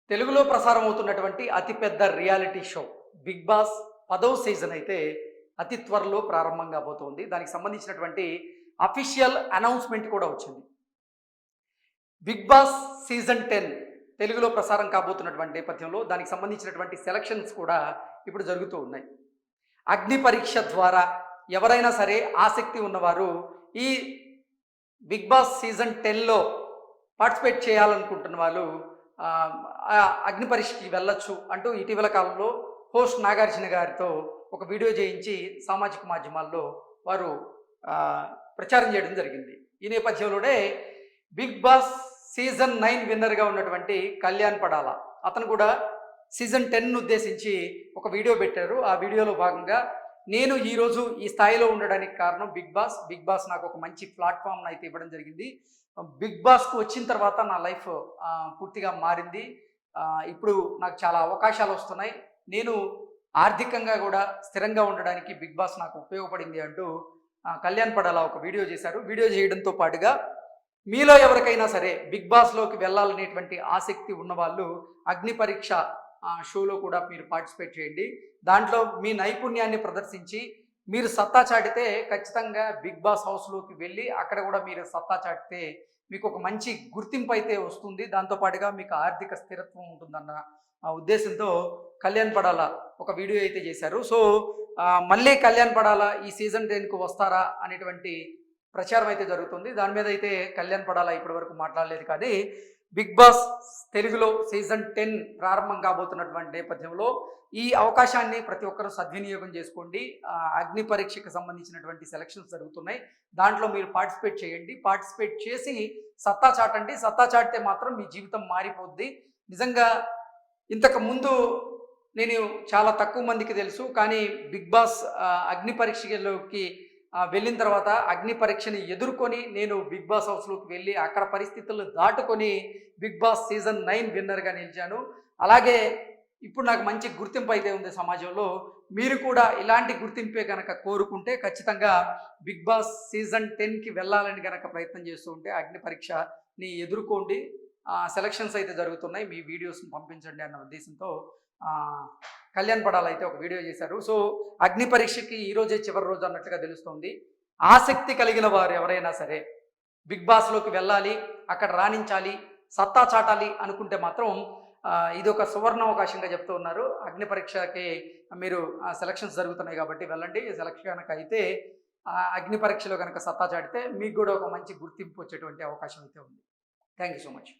తెలుగులో ప్రసారం అవుతున్నటువంటి అతిపెద్ద రియాలిటీ షో 'బిగ్ బాస్' 10వ సీజన్ అయితే అతి త్వరలో ప్రారంభం కాబోతోంది. దానికి సంబంధించినటువంటి అఫీషియల్ అనౌన్స్‌మెంట్ కూడా వచ్చింది. 'బిగ్ బాస్' సీజన్ 10 తెలుగులో ప్రసారం కాబోతున్నటువంటి నేపథ్యంలో దానికి సంబంధించినటువంటి సెలక్షన్స్ కూడా ఇప్పుడు జరుగుతూ ఉన్నాయి. అగ్ని పరీక్ష ద్వారా ఎవరైనా సరే ఆసక్తి ఉన్నవారు ఈ 'బిగ్ బాస్' సీజన్ 10లో పార్టిసిపేట్ చేయాలనుకుంటున్న వాళ్ళు అగ్ని పరీక్షకి వెళ్ళొచ్చు అంటూ ఇటీవల కాలంలో హోస్ట్ నాగార్జున గారితో ఒక వీడియో చేయించి సామాజిక మాధ్యమాల్లో వారు ప్రచారం చేయడం జరిగింది. ఈ నేపథ్యంలోనే 'బిగ్ బాస్' సీజన్ 9 విన్నర్గా ఉన్నటువంటి కళ్యాణ్ పడాల అతను కూడా సీజన్ 10ను ఉద్దేశించి ఒక వీడియో పెట్టారు. ఆ వీడియోలో భాగంగా నేను ఈరోజు ఈ స్థాయిలో ఉండడానికి కారణం బిగ్ బాస్ నాకు ఒక మంచి ప్లాట్ఫామ్ అయితే ఇవ్వడం జరిగింది. బిగ్ బాస్కు వచ్చిన తర్వాత నా లైఫ్ పూర్తిగా మారింది. ఇప్పుడు నాకు చాలా అవకాశాలు వస్తున్నాయి. నేను ఆర్థికంగా కూడా స్థిరంగా ఉండడానికి బిగ్ బాస్ నాకు ఉపయోగపడింది అంటూ కళ్యాణ్ పడాల ఒక వీడియో చేశారు. వీడియో చేయడంతో పాటుగా మీలో ఎవరికైనా సరే బిగ్ బాస్లోకి వెళ్ళాలనేటువంటి ఆసక్తి ఉన్నవాళ్ళు అగ్ని పరీక్ష షోలో కూడా మీరు పార్టిసిపేట్ చేయండి. దాంట్లో మీ నైపుణ్యాన్ని ప్రదర్శించి మీరు సత్తా చాటితే ఖచ్చితంగా బిగ్ బాస్ హౌస్లోకి వెళ్ళి అక్కడ కూడా మీరు సత్తా చాటితే మీకు ఒక మంచి గుర్తింపు అయితే వస్తుంది. దాంతోపాటుగా మీకు ఆర్థిక స్థిరత్వం ఉంటుందన్న ఉద్దేశంతో కళ్యాణ్ పడాల ఒక వీడియో అయితే చేశారు. సో మళ్ళీ కళ్యాణ్ పడాల ఈ సీజన్ 10కు వస్తారా అనేటువంటి ప్రచారం అయితే జరుగుతుంది. దాని మీద అయితే కళ్యాణ్ పడాల ఇప్పటి వరకు మాట్లాడలేదు. కానీ బిగ్ బాస్ తెలుగులో సీజన్ 10 ప్రారంభం కాబోతున్నటువంటి నేపథ్యంలో ఈ అవకాశాన్ని ప్రతి ఒక్కరూ సద్వినియోగం చేసుకోండి. అగ్ని పరీక్షకు సంబంధించినటువంటి సెలక్షన్స్ జరుగుతున్నాయి. దాంట్లో మీరు పార్టిసిపేట్ చేయండి. పార్టిసిపేట్ చేసి సత్తా చాటండి. సత్తా చాటితే మాత్రం మీ జీవితం మారిపోద్ది. నిజంగా ఇంతకు ముందు నేను చాలా తక్కువ మందికి తెలుసు. కానీ బిగ్ బాస్ అగ్ని పరీక్షలోకి వెళ్ళిన తర్వాత అగ్ని పరీక్షని ఎదుర్కొని నేను బిగ్ బాస్ హౌస్లోకి వెళ్ళి అక్కడ పరిస్థితులను దాటుకొని బిగ్ బాస్ సీజన్ 9 విన్నర్గా నిలిచాను. అలాగే ఇప్పుడు నాకు మంచి గుర్తింపు అయితే ఉంది సమాజంలో. మీరు కూడా ఇలాంటి గుర్తింపే కనుక కోరుకుంటే ఖచ్చితంగా బిగ్ బాస్ సీజన్ 10కి వెళ్ళాలని కనుక ప్రయత్నం చేస్తూ ఉంటే అగ్ని పరీక్షని ఎదుర్కోండి. సెలక్షన్స్ అయితే జరుగుతున్నాయి. మీ వీడియోస్ని పంపించండి అన్న ఉద్దేశంతో కళ్యాణ్ పడాల అయితే ఒక వీడియో చేశారు. సో అగ్ని పరీక్షకి ఈరోజే చివరి రోజు అన్నట్లుగా తెలుస్తోంది. ఆసక్తి కలిగిన వారు ఎవరైనా సరే బిగ్ బాస్లోకి వెళ్ళాలి, అక్కడ రాణించాలి, సత్తా చాటాలి అనుకుంటే మాత్రం ఇది ఒక సువర్ణ అవకాశంగా చెప్తూ ఉన్నారు. అగ్ని పరీక్షకి మీరు సెలక్షన్స్ జరుగుతున్నాయి కాబట్టి వెళ్ళండి. సెలక్షన్ కనుక అయితే అగ్ని పరీక్షలో కనుక సత్తా చాటితే మీకు కూడా ఒక మంచి గుర్తింపు వచ్చేటువంటి అవకాశం అయితే ఉంది. Thank you so much.